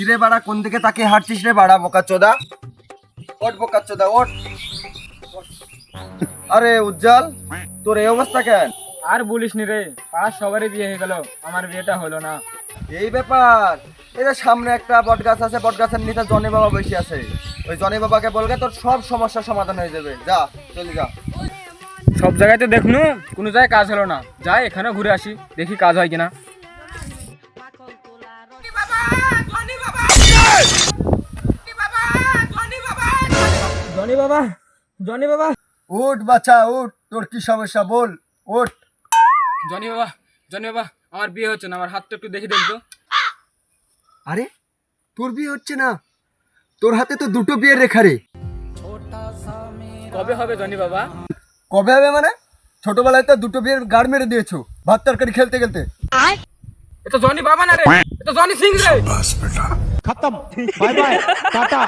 কিরে বাড়া, কোন দিকে তাকিয়ে হাঁটছিস রে বাড়া বোকাচোদা? ওঠ বোকাচোদা ওঠ। আরে উজ্জ্বল, তোর এই অবস্থা কেন? আর বলিস নি রে, পাড়ার সবারই বিয়ে হয়ে গেল, আমার বিয়েটা হলো না। এই ব্যাপার। এই যে সামনে একটা বট গাছ আছে, বট গাছের নিচে জনি বাবা বসে আছে। ওই জনি বাবাকে বলবে তোর সব সমস্যার সমাধান হয়ে যাবে। যা চলে যা। সব জায়গায় তো দেখনু, কোনো জায়গায় কাজ হলো না, যাই এখানে ঘুরে আসি, দেখি কাজ হয় কিনা। জনি বাবা, জনি বাবা, উঠ বাচ্চা উঠ, তোর কি সমস্যা বল। উঠ। জনি বাবা, জনি বাবা, আমার বিয়ে হচ্ছে না, আমার হাতটা একটু দেখে দেখতো। আরে তোর বিয়ে হচ্ছে না? তোর হাতে তো দুটো বিয়ের রেখা রে। কবে হবে জনি বাবা? কবে হবে মানে? ছোটবেলায় তো দুটো বিয়ের গাড় মেরে দিয়েছো ভাত তরকারি খেলতে খেলতে। এটা জনি বাবা না রে, এটা জনি সিং রে। खत्म बाय बाय टाटा।